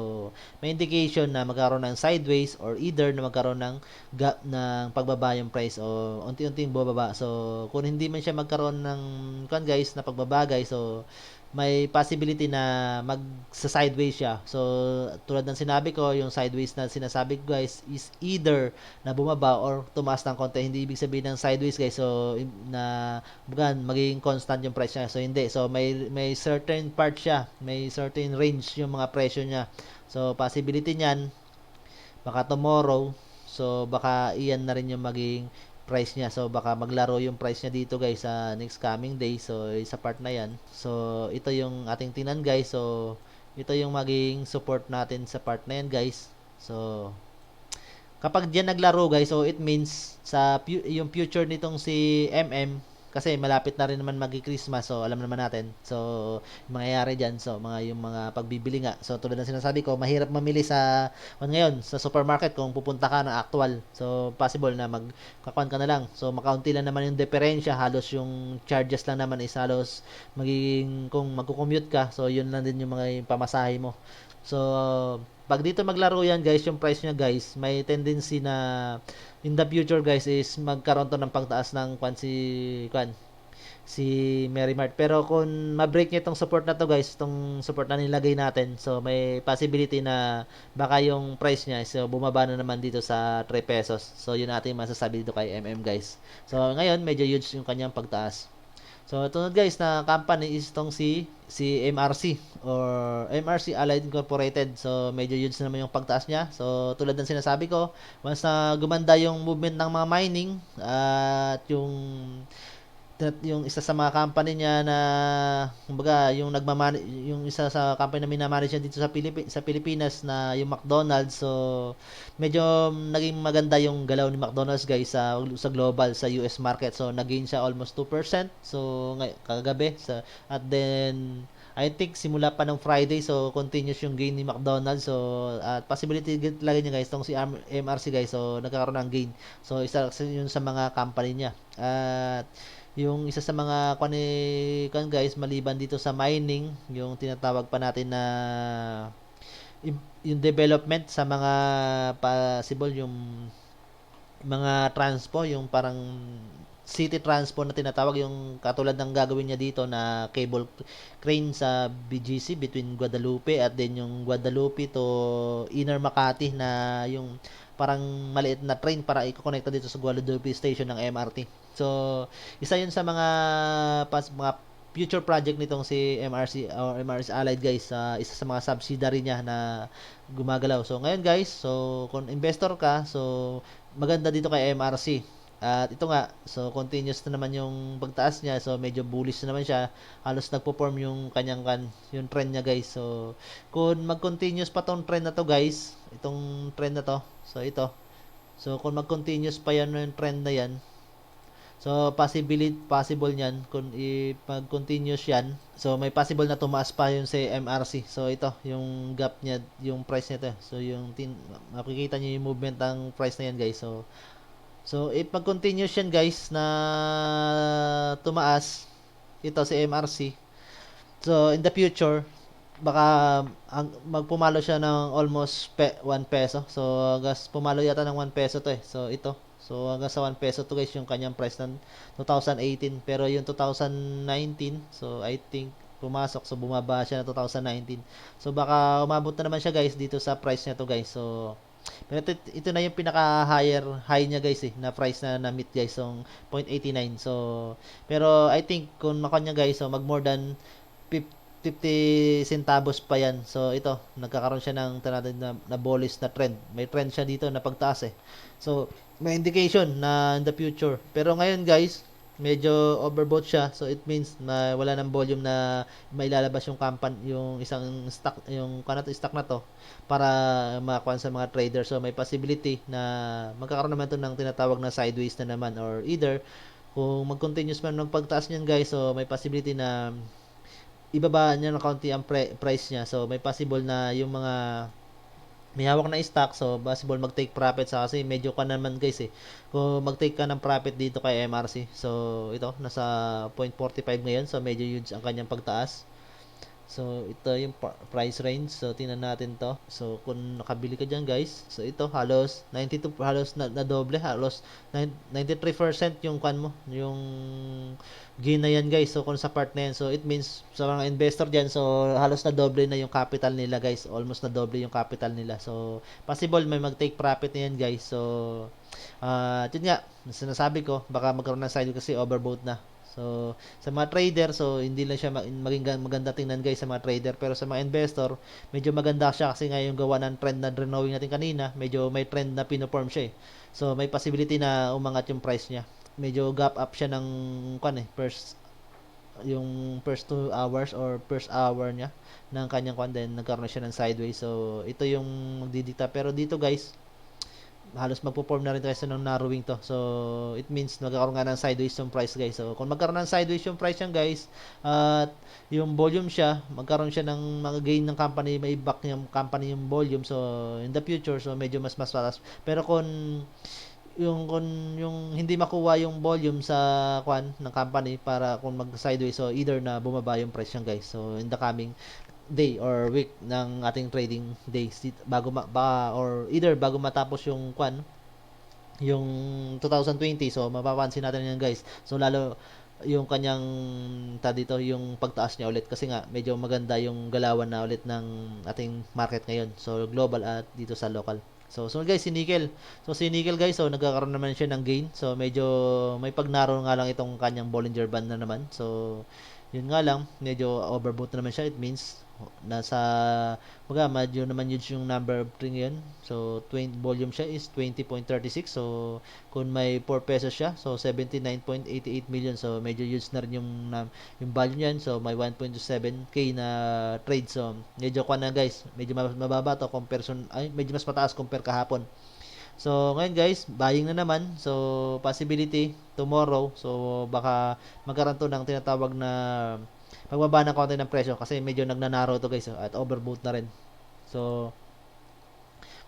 may indication na magkaroon ng sideways or either na magkaroon ng gap ng pagbaba yung price o unti-unting bumaba. So, kung hindi man siya magkaroon ng guys na pagbaba, guys, so may possibility na mag-sideways siya. So, tulad ng sinabi ko, yung sideways na sinasabi ko guys is either na bumaba or tumaas ng konti. Hindi ibig sabihin ng sideways guys. So, na bukan magiging constant yung price niya. So, hindi. So, may certain part siya. May certain range yung mga presyo niya. So, possibility niyan, baka tomorrow, so baka iyan na rin yung maging price niya. So baka maglaro yung price niya dito guys sa next coming day. So sa part na yan. So ito yung ating tinan guys. So ito yung maging support natin sa part na yan guys. So kapag diyan naglaro guys, so it means sa yung future nitong si MM kasi malapit na rin naman magi-Christmas. So alam naman natin. So yung mangyayari diyan, so yung mga pagbibili nga. So tulad ng sinasabi ko, mahirap mamili sa ngayon sa supermarket kung pupunta ka ng actual. So possible na magkakuan ka na lang. So makaunti lang naman yung diferensya, halos yung charges lang naman is halos magiging kung magko-commute ka. So yun lang din yung mga pamasahe mo. So pag dito maglaro yan guys, yung price niya guys, may tendency na in the future guys is magkaroon to ng pagtaas ng si Mary Mart. Pero kung ma-break niya itong support na to guys, itong support na nilagay natin, so may possibility na baka yung price niya so bumaba na naman dito sa 3 pesos. So yun natin masasabi dito kay MM guys. So ngayon medyo huge yung kanyang pagtaas. So, tunod guys na company is itong si MRC or MRC Allied Incorporated. So, medyo huge naman yung pagtaas niya. So, tulad ng sinasabi ko, once na gumanda yung movement ng mga mining at yung isa sa mga company niya na kumbaga yung isa sa company na minamanage niya dito sa Pilipinas na yung McDonald's. So medyo naging maganda yung galaw ni McDonald's guys sa global sa US market. So nag-gain siya almost 2%. So kagabi at then I think simula pa ng Friday so continuous yung gain ni McDonald's. So at possibility talaga niya guys tong si MRC guys. So nagkakaroon ng gain. So isa yun sa mga company niya. At yung isa sa mga guys maliban dito sa mining, yung tinatawag pa natin na yung development sa mga possible yung mga transpo, yung parang city transpo na tinatawag, yung katulad ng gagawin niya dito na cable crane sa BGC between Guadalupe at then yung Guadalupe to Inner Makati na yung parang maliit na train para i-connect dito sa Guadalupe station ng MRT. So, isa 'yun sa mga future project nitong si MRC or MRC Allied guys, isa sa mga subsidiary niya na gumagalaw. So, ngayon guys, so kung investor ka, so maganda dito kay MRC. At ito nga, so continuous na naman yung pagtaas niya. So medyo bullish na naman siya. Halos nagpo-form yung yung trend niya guys. So kung mag-continuous pa tong trend na to guys, itong trend na to. So ito. So kung mag-continuous pa yan yung trend na yan. So possible niyan kung mag-continuous yan. So may possible na tumaas pa yung si MRC. So ito, yung gap niya, yung price nito. So yung makikita niyo yung movement ng price na yan guys. So, if mag-continuous yan guys na tumaas, ito si MRC. So, in the future, baka magpumalo siya ng almost 1 peso. So, gas pumalo yata ng 1 peso to eh. So, ito. So, hanggang sa 1 peso to guys yung kanyang price ng 2018. Pero yung 2019, so I think pumasok. So, bumaba siya ng 2019. So, baka umabot na naman siya guys dito sa price niya to guys. So, pero ito na yung pinaka high niya guys na price na na-meet guys, so 0.89. So pero I think kung makanya guys, so mag more than 50 centavos pa yan. So ito, nagkakaroon siya ng na bullish na trend. May trend siya dito na pagtaas eh. So may indication na in the future. Pero ngayon guys, medyo overbought siya. So it means na wala nang volume na mailalabas yung yung isang stock, yung stock na to para makakuha sa mga trader. So may possibility na magkakaroon naman to ng tinatawag na sideways na naman or either kung mag-continuous man ng pagtaas niyan guys, so may possibility na ibaba niya ng kaunti ang price niya. So may possible na yung mga may hawak na stock, so possible mag-take profit sa kasi medyo ka naman guys eh. Kung mag-take ka ng profit dito kay MRC. So ito nasa 0.45 ngayon, so medyo huge ang kanyang pagtaas. So, ito yung price range. So, tingnan natin to. So, kung nakabili ka dyan, guys. So, ito, halos 92, halos na doble. Halos 93% yung kan mo. Yung gain na yan, guys. So, kung sa part na yan. So, it means, sa mga investor dyan, so, halos na doble na yung capital nila, guys. Almost na doble yung capital nila. So, possible may mag-take profit na yan, guys. So, yun nga, sinasabi ko, baka magkaroon ng side kasi overbought na. So, sa mga trader, so hindi lang siya maging maganda tingnan guys sa mga trader, pero sa mga investor, medyo maganda siya kasi nga yung gawa ng trend na drawing natin kanina, medyo may trend na pinoform siya eh. So, may possibility na umangat yung price niya. Medyo gap up siya ng yung first 2 hours or first hour niya ng kanyang then nagkaroon na siya ng sideways. So, ito yung magdidikta. Pero dito guys, halos magpo-form na rin tayo ng narrowing to. So, it means magkakaroon nga ng sideways yung price guys. So, kung magkaroon ng sideways yung price yan guys, at yung volume siya, magkaroon siya ng mga gain ng company, may back yung company yung volume. So, in the future, so medyo mas mataas. Pero kung yung hindi makuha yung volume sa ng company para kung mag sideways, so either na bumaba yung price yan guys. So, in the coming day or week ng ating trading days bago or either bago matapos yung yung 2020, so mapapansin natin yan guys. So lalo yung kanyang dito yung pagtaas niya ulit kasi nga medyo maganda yung galawan na ulit ng ating market ngayon, so global at dito sa local. So guys, si nickel. So si nickel guys, so nagkakaroon naman siya ng gain. So medyo may pagnaro nga lang itong kanyang Bollinger Band na naman. So yun nga lang, medyo overbought na naman siya. It means nasa medyo naman huge yung number of string ngayon. So 20 volume siya is 20.36. So kung may 4 pesos siya, so 79.88 million. So medyo huge na rin yung value niyan. So may 1.27k na trade. So medyo na guys, medyo mababa to comparison, medyo mas mataas compare kahapon. So, ngayon guys, buying na naman. So, possibility tomorrow. So, baka magkaroon to ng tinatawag na pagbaba ng konti ng presyo kasi medyo nagnanaro to guys, at overbought na rin. So,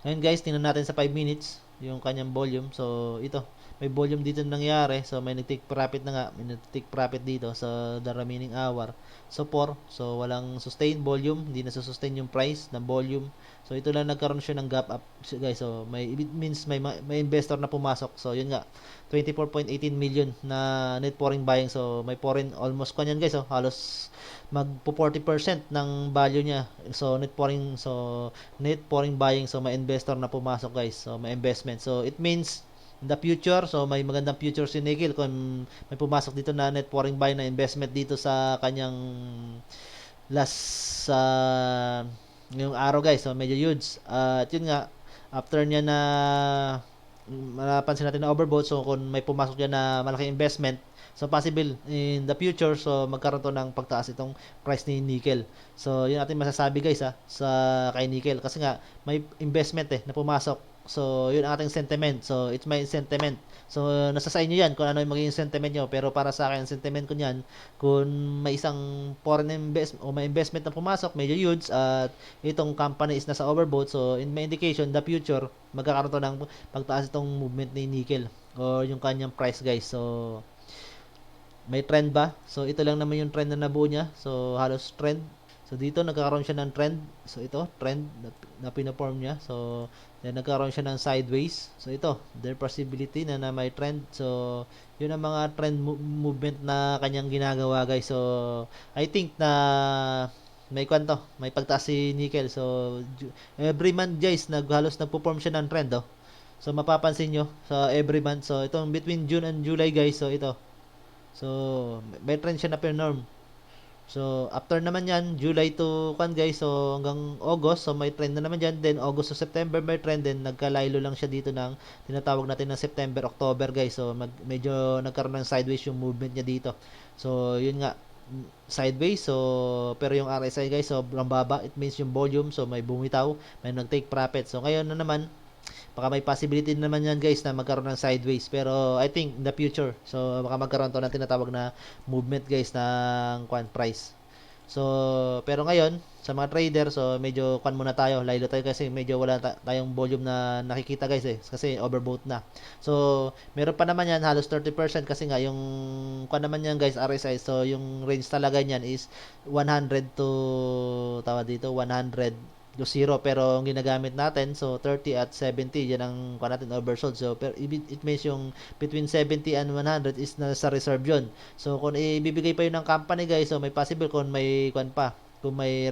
ngayon guys, tingnan natin sa 5 minutes yung kanyang volume. So, ito, may volume dito nangyari. So, may nag-take profit na nga. May nag-take profit dito sa the remaining hour. So, 4. So, walang sustain volume. Hindi na sustain yung price ng volume. So, ito lang nagkaroon siya ng gap up guys. So, it means may investor na pumasok. So, yun nga, 24.18 million na net foreign buying. So, may foreign almost kanyan guys. So, halos magpo 40% ng value niya. So, net foreign buying. So, may investor na pumasok guys. So, may investment. So, it means in the future, so may magandang future si nickel kung may pumasok dito na net foreign buying na investment dito sa kanyang last ngayong araw guys. So medyo huge, at yun nga after niya na mapapansin natin na overbought, so kung may pumasok dyan na malaking investment, so possible in the future, so magkaroon to ng pagtaas itong price ni nickel. So yun natin masasabi guys sa kay nickel kasi nga may investment na pumasok. So yun ang ating sentiment. So it's my sentiment. So nasa sa inyo yan kung ano yung magiging sentiment nyo, pero para sa akin ang sentiment ko niyan, kung may isang foreign investment o may investment na pumasok medyo huge at itong company is nasa overbought, so in my indication the future magkakaroon to ng pagtaas itong movement ni nickel or yung kanyang price guys. So may trend ba? So ito lang naman yung trend na nabuo niya. So halos trend. So dito nagkakaroon siya ng trend. So ito trend na pinaform niya. So then nagkaroon siya ng sideways. So ito, there possibility na may trend. So yun ang mga trend movement na kanyang ginagawa guys. So I think na may may pagtaas si nickel. So every month guys, halos nagpo-form siya ng trend So mapapansin nyo sa every month. So itong between June and July guys. So ito. So may trend siya na per norm. So, after naman yan, July to guys, so hanggang August, so may trend na naman dyan. Then, August to September may trend din. Nagkalaylo lang siya dito ng tinatawag natin ng September, October guys. So, medyo nagkaroon ng sideways yung movement niya dito. So, yun nga, sideways. So, pero yung RSI guys, sobrang baba. It means yung volume, so may bumitaw, may nag-take profit. So, ngayon na naman, baka may possibility naman yan guys na magkaroon ng sideways, pero I think in the future, so baka magkaroon to ng tinatawag na movement guys ng price. So, pero ngayon, sa mga trader, so medyo kwan muna tayo, laylo tayo kasi medyo wala tayong volume na nakikita guys kasi overbought na. So, meron pa naman yan, halos 30% kasi nga yung kwan naman yan guys, RSI, so yung range talaga niyan is 100 to, tawag dito, 100 to 0, pero ang ginagamit natin, so 30 at 70, yan ang kwan natin, oversold. So, pero it means yung between 70 and 100 is nasa reserve yun. So, kung ibibigay pa yun ng company guys, so may possible kung may kwan pa, kung may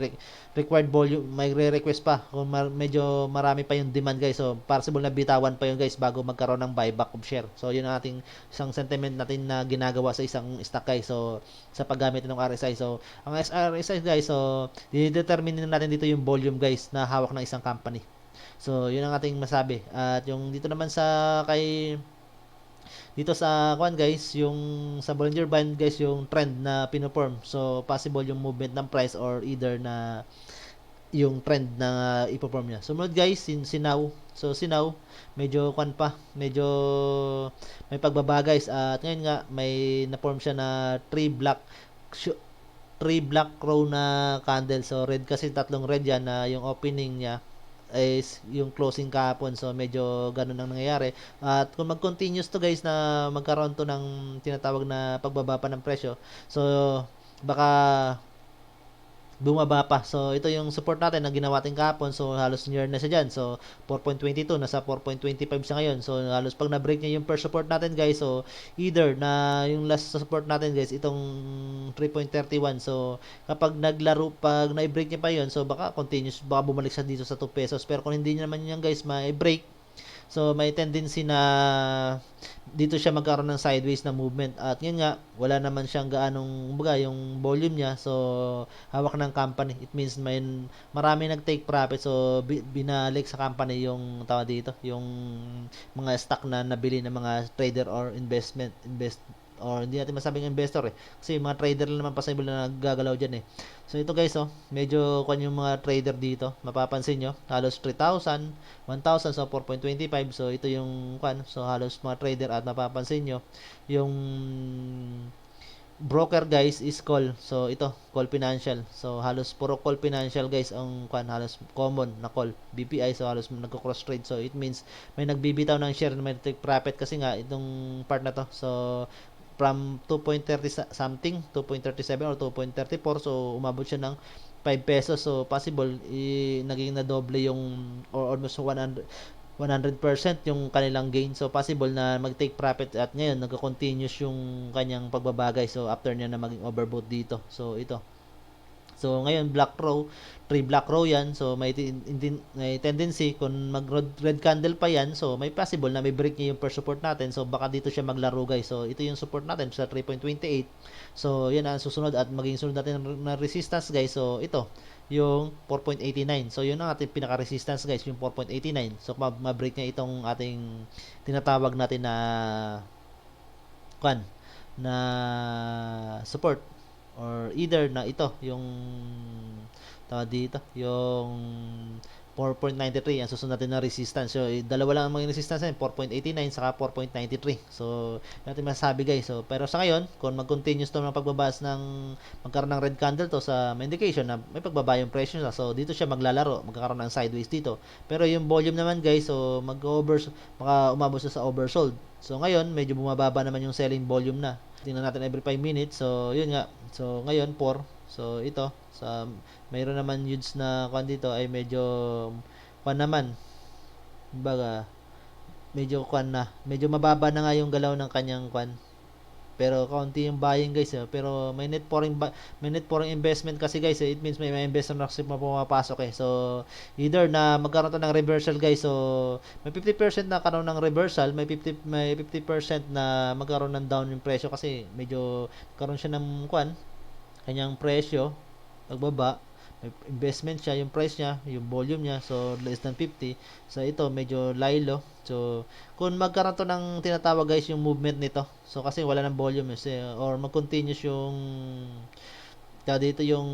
required volume, may re-request pa, kung medyo marami pa yung demand guys, so possible na bitawan pa yun guys bago magkaroon ng buyback of share. So yun ang ating isang sentiment natin na ginagawa sa isang stock guys, so sa paggamit ng RSI. So ang RSI guys, so didetermine natin dito yung volume guys na hawak ng isang company. So yun ang ating masabi. At yung dito naman sa dito sa kwan guys, yung sa Bollinger Band guys, yung trend na pinoform. So possible yung movement ng price or either na yung trend na ipoform niya. Sumunod guys, Sinaw. So Sinaw, medyo kwan pa, medyo may pagbaba guys. At ngayon nga may na-form siya na 3 black row na candle. So red kasi, tatlong red yan na yung opening niya is yung closing kahapon. So medyo ganun ang nangyayari. At kung mag-continuous to guys na magkaroon to ng tinatawag na pagbaba pa ng presyo, so baka bumaba pa. So ito yung support natin na ginawa natin kahapon. So halos near na siya dyan. So 4.22, nasa 4.25 siya ngayon. So halos pag na-break niya yung first support natin guys, so either na yung last support natin guys, itong 3.31. So kapag naglaro, pag na-break niya pa yun, so baka continuous, baka bumalik siya dito sa 2 pesos. Pero kung hindi niya naman yan guys ma-break, so may tendency na dito siya magkaroon ng sideways na movement. At yun nga, wala naman siyang gaanong, kumbaga, yung volume niya, so hawak ng company. It means may marami nag-take profit, so binalik sa company yung tawag dito, yung mga stock na nabili ng mga trader or or hindi natin masabing investor kasi yung mga trader lang naman possible na naggagalaw dyan So ito guys, medyo kung yung mga trader dito, mapapansin nyo, halos 3,000, 1,000, so 4.25. So ito yung so halos mga trader. At mapapansin nyo, yung broker guys is call. So ito, call financial. So halos puro call financial guys ang halos common na call. BPI, so halos nagko-cross trade. So it means may nagbibitaw ng share na may take profit kasi nga itong part na to. So from 2.30 something, 2.37 or 2.34, so umabot siya ng 5 pesos. So possible naging na doble yung, or almost 100% yung kanilang gain. So possible na mag-take profit at ngayon nagko-continuous yung kanyang pagbabagay. So after niya na maging overbought dito. So ito. So ngayon black row, 3 black row yan. So may tendency kung mag red candle pa yan, so may possible na may break niya yung first support natin. So baka dito siya maglaro guys. So ito yung support natin sa 3.28. So yan ang susunod at maging sunod natin na resistance guys. So ito yung 4.89. So yun ang ating pinaka-resistance guys, yung 4.89. So ma-break niya itong ating tinatawag natin na na support, or either na ito yung tawag dito, yung 4.93 ang susunod natin na resistance. So dalawa lang ang maging resistance natin, 4.89 saka 4.93. So natin masasabi guys. So pero sa ngayon, kung mag-continuous to ng pagbabas ng magkaroon ng red candle to, sa may indication na may pagbaba yung presyo na, so dito siya maglalaro, magkakaroon ng sideways dito. Pero yung volume naman guys, so maka umabot sa oversold. So ngayon medyo bumababa naman yung selling volume na. Tingnan natin every 5 minutes. So yun nga. So ngayon 4. So ito sa mayroon naman huge na dito ay medyo naman. Kumbaga medyo medyo mababa na nga yung galaw ng kanyang pero kaunti yung buying guys. Pero may net foreign investment kasi guys. It means may investor na kasi pumapasok So either na magkaroon to ng reversal guys. So may 50% na karoon ng reversal, may 50% na magkaroon ng down yung presyo kasi medyo karoon siya ng kanyang presyo pagbaba. May investment siya, yung price niya, yung volume niya, so less than 50. So ito medyo lilo. So kung magkaroon to ng tinatawag guys yung movement nito, so kasi wala ng volume or mag-continuous yung dito yung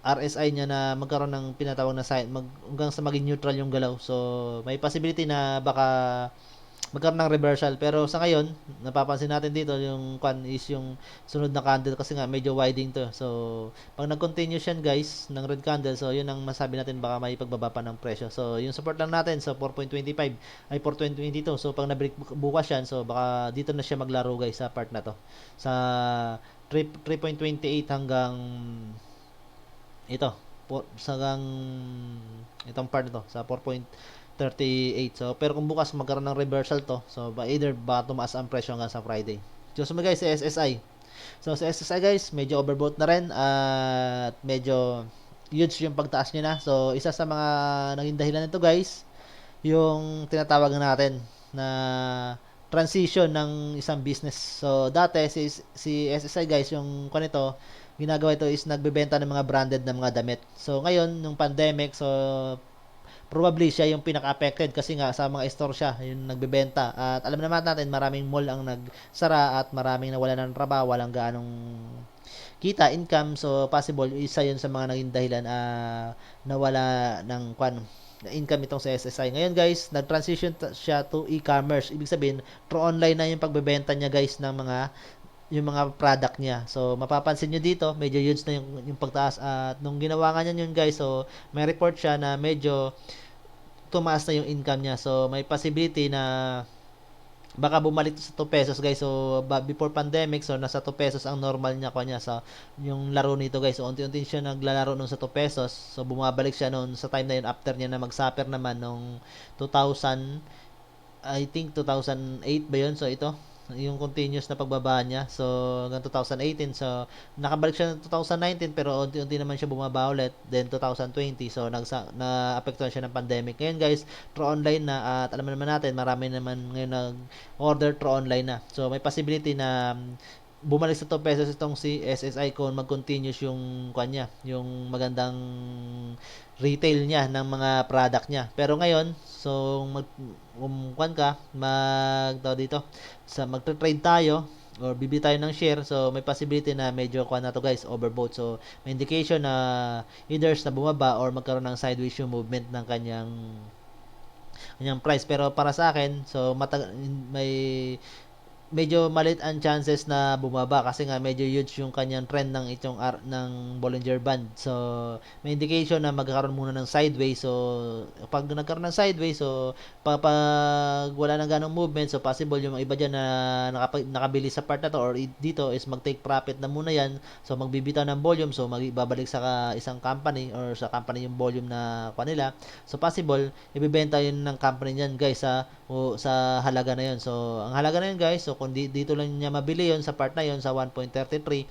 RSI niya na magkaroon ng pinatawag na side hanggang sa maging neutral yung galaw. So may possibility na baka magkaroon ng reversal. Pero sa ngayon, napapansin natin dito yung kwan is yung sunod na candle kasi nga medyo widening to. So, pag nag-continue siya guys ng red candle, so yun ang masabi natin baka may pagbaba pa ng presyo. So, yung support lang natin sa 4.25 ay 4.22. So, pag na-break bukas yan, so baka dito na siya maglaro guys sa part na to. Sa 3.28 hanggang ito, hanggang itong part nito sa 4.38. So, pero kung bukas magkaroon ng reversal to, so either ba tumaas ang presyo hanggang sa Friday. So, guys, sa SSI. So, sa SSI guys, medyo overbought na rin at medyo huge yung pagtaas niya na. So, isa sa mga naging dahilan nito guys, yung tinatawag natin na transition ng isang business. So, dati si SSI guys, yung kanito, ginagawa ito is nagbebenta ng mga branded na mga damit. So, ngayon, nung pandemic, so probably siya yung pinaka-affected kasi nga sa mga store siya yung nagbebenta. At alam naman natin, maraming mall ang nagsara at maraming nawalan ng trabaho, walang gaanong kita, income. So, possible, isa yun sa mga naging dahilan nawala ng income itong sa SSI. Ngayon guys, nag-transition siya to e-commerce. Ibig sabihin, through online na yung pagbebenta niya guys ng yung mga product niya. So, mapapansin nyo dito, medyo huge na yung pagtaas. At nung ginawa nga niya yun guys, so, may report siya na medyo tumaas na yung income niya. So, may possibility na baka bumalik sa 2 pesos guys. So, before pandemic, so, nasa 2 pesos ang normal niya kanya sa yung laro nito guys. So, unti-unti siya naglalaro nung sa 2 pesos. So, bumabalik siya noon sa time na yun after niya na mag-suffer naman nung 2000, I think 2008 ba yun? So, ito yung continuous na pagbaba niya. So, hanggang 2018. So, nakabalik siya ng 2019 pero unti-unti naman siya bumaba ulit. Then, 2020. So, na-apektuhan siya ng pandemic. Ngayon, guys, through online na at alam naman natin, marami naman ngayon nag-order through online na. So, may possibility na bumalik sa 2 pesos itong si SSI kung mag-continuous yung kanya, yung magandang retail niya ng mga product niya. Pero ngayon, so magtre-trade tayo or bibili tayo ng share, so may possibility na medyo na to guys, overbought. So may indication na either na bumaba or magkaroon ng sideways yung movement ng kanyang price. Pero para sa akin, so may medyo maliit ang chances na bumaba kasi nga medyo huge yung kanyang trend ng Bollinger Band. So, may indication na magkakaroon muna ng sideways. So, pag nagkaroon ng sideways, so pag wala nang ganong movement, so possible yung iba dyan na nakabili sa part na to or dito is mag-take profit na muna yan. So, magbibitaw ng volume. So, babalik sa isang company or sa company yung volume na kanila. So, possible, ibibenta yun ng company niyan guys sa halaga na yun. So, ang halaga na yun guys, so kung dito lang niya mabili yon sa part na yon sa 1.33,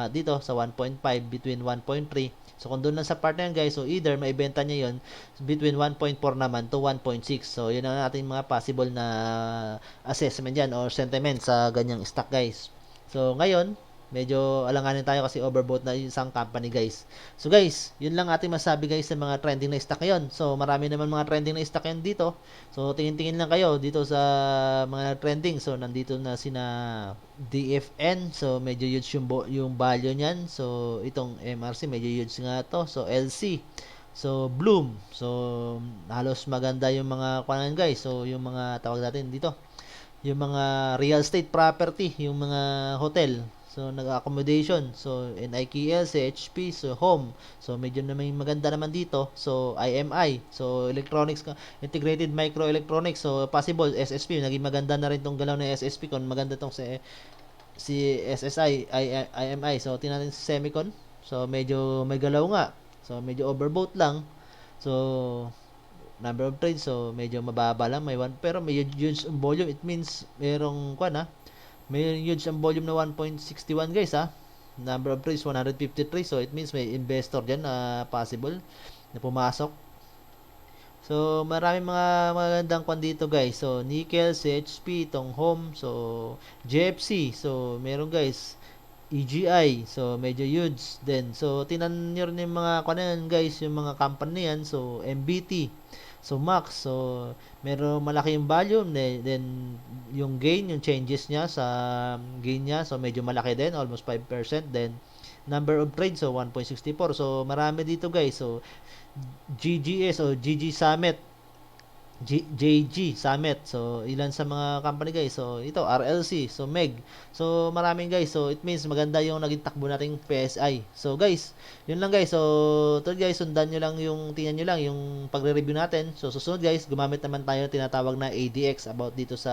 dito sa 1.5, between 1.3. So, kung doon lang sa part na yun guys, so either maibenta niya yon between 1.4 naman to 1.6. So, yun ang ating mga possible na assessment yan or sentiment sa ganyang stock guys. So, ngayon, medyo alanganin tayo kasi overbought na yung isang company guys. So guys, yun lang ating masabi guys sa mga trending na stock ngayon. So marami naman mga trending na stock ngayon dito. So tingin-tingin lang kayo dito sa mga trending. So nandito na sina DFN. So medyo huge yung value niyan. So itong MRC medyo huge nga to. So LC. So Bloom. So halos maganda yung mga kunan guys. So yung mga tawag natin dito. Yung mga real estate property, yung mga hotel. So, nag-accommodation. So, NIKL, CHP, so home. So, medyo na may maganda naman dito. So, IMI. So, electronics, integrated microelectronics. So, possible, SSP. Naging maganda na rin tong galaw ng SSP kung maganda tong si SSI, IMI. So, tingnan natin si Semicon. So, medyo may galaw nga. So, medyo overbought lang. So, number of trades. So, medyo mababa lang. May one, pero may huge volume. It means, merong may huge ang volume na 1.61 guys Number of trades 153. So it means may investor dyan na possible na pumasok. So maraming mga magandang dito guys. So nickel, CHP, itong home. So JFC. So meron guys EGI. So medyo huge din. So tinan nyo rin yung mga guys, yung mga company yan. So MBT. So max, so meron malaki yung volume, then yung gain, yung changes niya sa gain niya, so medyo malaki din, almost 5%. Then number of trades, so 1.64. So marami dito guys. So GGS o GG Summit, JG Summit. So ilan sa mga company guys. So ito RLC, so MEG. So maraming guys. So it means maganda yung naging takbo nating PSI. So guys, yun lang guys. So to guys, sundan nyo lang yung tingnan nyo lang yung pagre-review natin. So susunod guys, gumamit naman tayo ng tinatawag na ADX about dito sa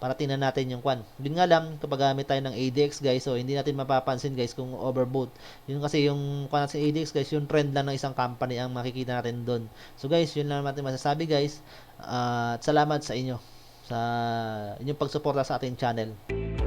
para tingnan natin yung kwan. Yun nga lang kapag gamit tayo ng ADX guys, so hindi natin mapapansin guys kung overbought. Yun kasi yung kwan sa ADX guys, yung trend lang ng isang company ang makikita natin doon. So guys, yun lang natin masasabi guys. At salamat sa inyo sa inyong pagsuporta sa ating channel.